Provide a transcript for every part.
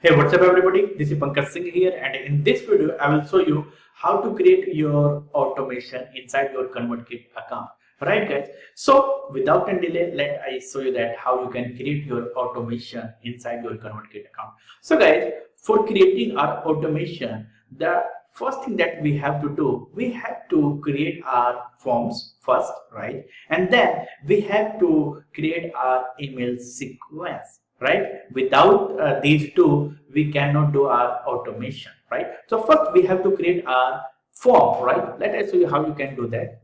Hey, what's up everybody? This is Pankaj Singh here, and in this video I will show you how to create your automation inside your ConvertKit account. Right guys? So without any delay, let I show you that how you can create your automation inside your ConvertKit account. So guys, for creating our automation, the first thing that we have to do, we have to create our forms first, right? And then we have to create our email sequence. Right, without these two we cannot do our automation, right? So first we have to create our form, right? Let us show you how you can do that.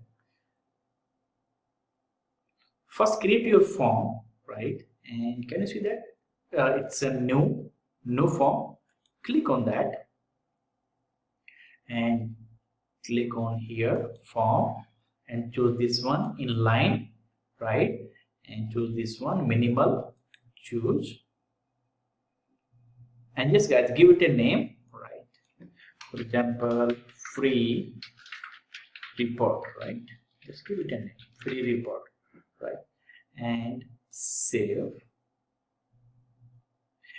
First create your form, right? And can you see that it's a new form? Click on that and click on here form and choose this one inline, right? And choose this one minimal, choose, and yes guys, give it a name, right? For example, free report, right? Just give it a name, free report, right? And save.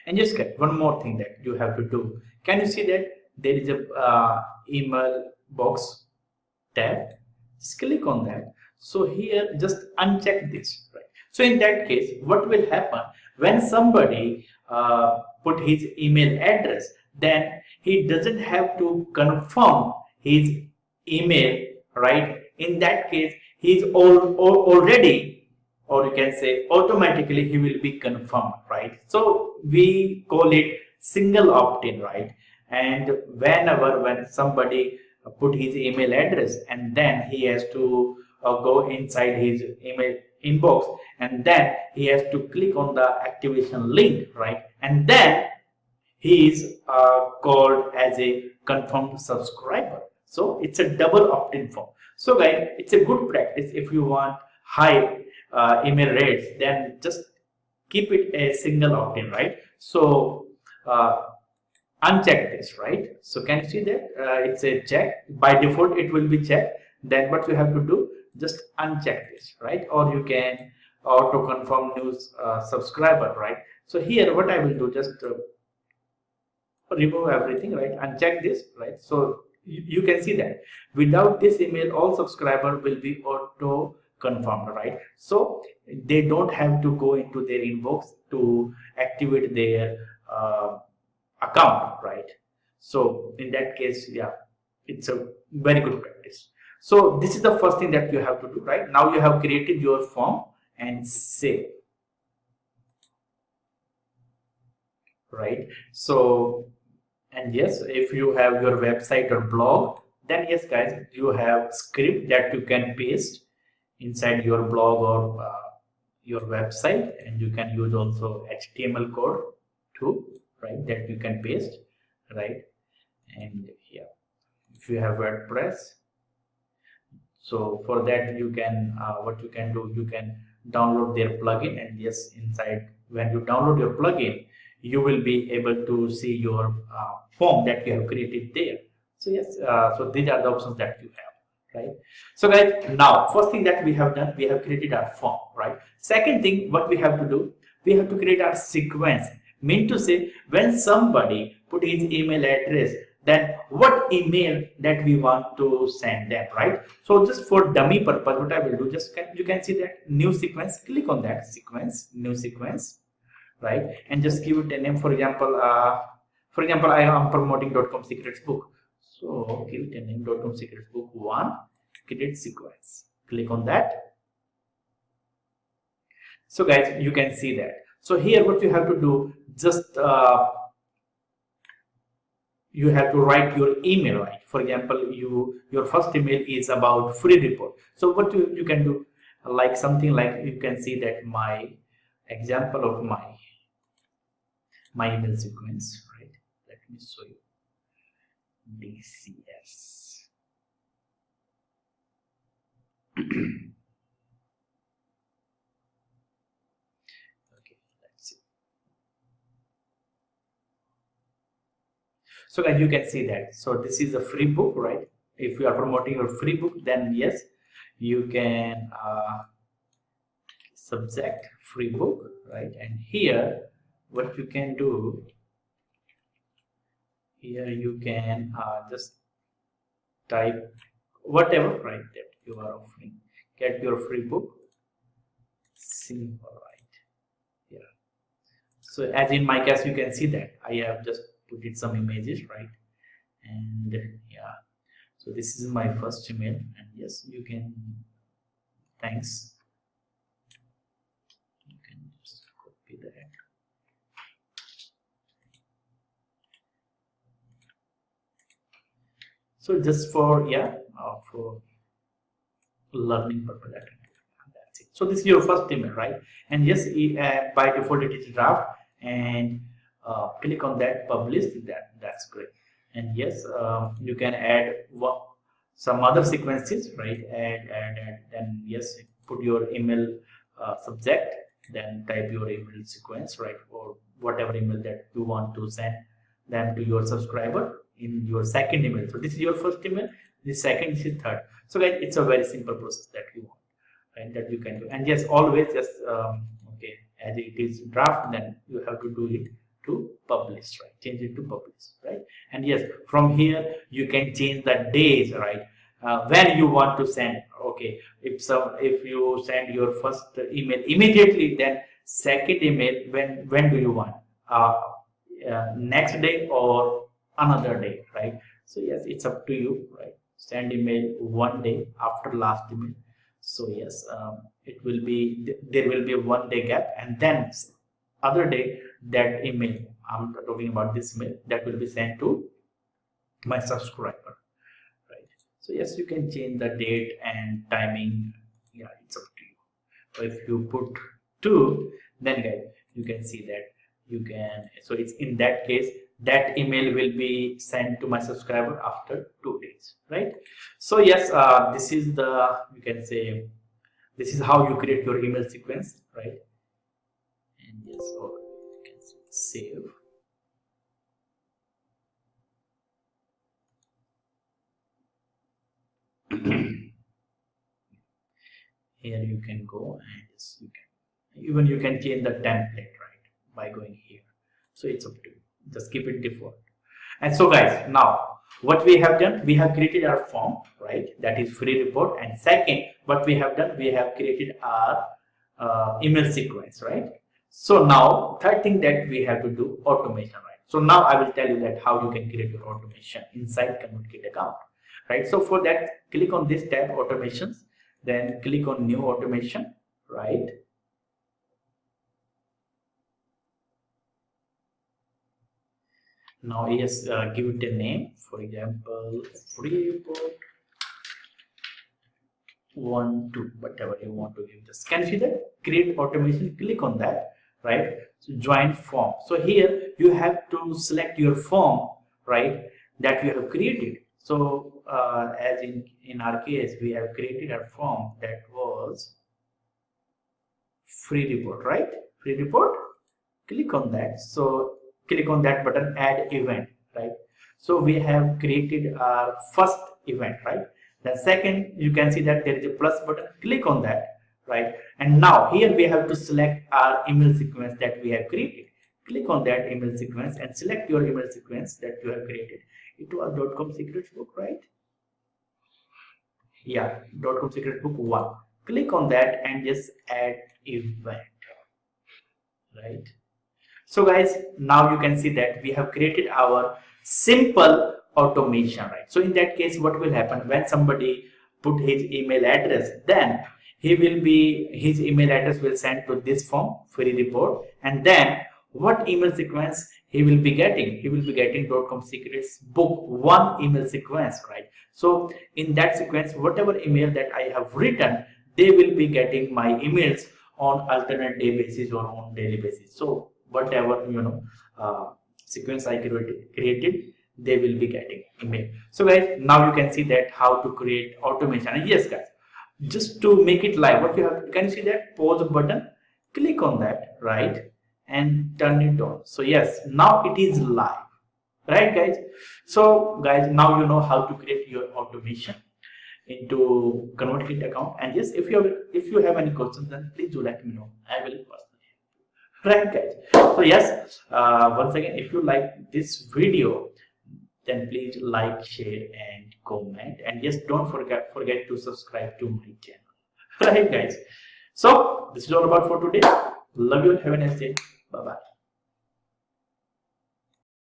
And just get one more thing that you have to do. Can you see that there is a email box tab? Just click on that. So here just uncheck this, right? So in that case, what will happen when somebody put his email address, then he doesn't have to confirm his email, right? In that case, he's already, or you can say automatically, he will be confirmed, right? So we call it single opt-in, right? And when somebody put his email address and then he has to go inside his email inbox, and then he has to click on the activation link, right? And then he is called as a confirmed subscriber. So it's a double opt-in form. So guys, it's a good practice. If you want high email rates, then just keep it a single opt-in, right? So uncheck this, right? So can you see that it's a check? By default it will be checked. Then what you have to do, just uncheck this, right? Or you can auto confirm new subscriber, right? So here what I will do, just remove everything, right? Uncheck this, right? So you can see that without this email all subscriber will be auto confirmed, right? So they don't have to go into their inbox to activate their account, right? So in that case, yeah, it's a very good practice. So this is the first thing that you have to do, right? Now you have created your form and save, right? So, and yes, if you have your website or blog, then yes guys, you have script that you can paste inside your blog or your website, and you can use also HTML code too, right? That you can paste, right? And yeah, if you have WordPress, so for that you can what you can do, you can download their plugin, and yes, inside when you download your plugin, you will be able to see your form that you have created there. So yes, so these are the options that you have, right? So guys, now first thing that we have done, we have created our form, right? Second thing, what we have to do, we have to create our sequence. Mean to say, when somebody put his email address, then what email that we want to send them, right? So just for dummy purpose, what I will do, just you can see that new sequence, click on that sequence, new sequence, right? And just give it a name. For example, I am promoting .com secrets book, so give it a name, .com secrets book 1, create sequence, click on that. So guys, you can see that. So here what you have to do, just you have to write your email, right? For example, your first email is about free report. So what you can do, like something like, you can see that my example of my email sequence, right? Let me show you. DCS. Okay, let's see. So as you can see that, so this is a free book, right? If you are promoting your free book, then yes, you can subject free book, right? And here what you can do, here you can just type whatever, right, that you are offering. Get your free book. Simple, right? Yeah. So as in my case, you can see that I have just put in some images, right? And yeah, so this is my first email, and yes, you can, thanks, you can just copy that. So just for, yeah, for learning purpose, that's it. So this is your first email, right? And yes, by default it is draft, and click on that, publish that. That's great. And yes, you can add some other sequences, right? Add, then yes, put your email subject, then type your email sequence, right, or whatever email that you want to send them to your subscriber in your second email. So this is your first email, this second, this is third. So guys, it's a very simple process that you want, right, that you can do. And yes, always just okay, as it is draft, then you have to do it to publish, right? Change it to publish, right? And yes, from here you can change the days, right? When you want to send. Okay, if you send your first email immediately, then second email, when do you want? Next day or another day, right? So yes, it's up to you, right? Send email one day after last email. So yes, it will be, there will be a 1 day gap, and then other day that email, I'm talking about this email, that will be sent to my subscriber, right? So yes, you can change the date and timing. Yeah, it's up to you. So if you put 2, then guys, you can see that you can, so it's in that case, that email will be sent to my subscriber after 2 days, right? So yes, this is the, you can say, this is how you create your email sequence, right? And yes, so you can save. Here you can go, and yes, you can, even you can change the template, right, by going here. So it's up to you. Just keep it default. And so guys, now what we have done, we have created our form, right, that is free report. And second, what we have done, we have created our email sequence, right? So now third thing that we have to do, automation, right? So now I will tell you that how you can create your automation inside Convertkit account, right? So for that, click on this tab, automations, then click on new automation, right? Now yes, give it a name, for example, free report 1, 2, whatever you want to give. Just can you see that? Create automation, click on that, right? So join form. So here you have to select your form, right, that you have created. So as in our case, we have created a form that was free report, right? Free report, click on that. So click on that button, add event, right? So we have created our first event, right? Then second, you can see that there is a plus button, click on that, right? And now here we have to select our email sequence that we have created. Click on that email sequence and select your email sequence that you have created. It was .com secrets book, right? Yeah, .com secret book 1. Click on that and just add event, right? So guys, now you can see that we have created our simple automation, right? So in that case, what will happen when somebody put his email address, then his email address will send to this form, free report, and then what email sequence he will be getting? He will be getting .com secrets book 1 email sequence, right? So in that sequence, whatever email that I have written, they will be getting my emails on alternate day basis or on daily basis. So whatever sequence I created, they will be getting email. So guys, now you can see that how to create automation. And yes guys, just to make it live, what you have, can you see that pause button? Click on that, right, and turn it on. So yes, now it is live, right guys? So guys, now you know how to create your automation into Convertkit account. And yes, if you have any questions, then please do let me know. I will personally help you. Right guys, so yes, once again, if you like this video, then please like, share and comment, and yes, don't forget to subscribe to my channel. Right guys, so this is all about for today. Love you, have a nice day. Bye bye.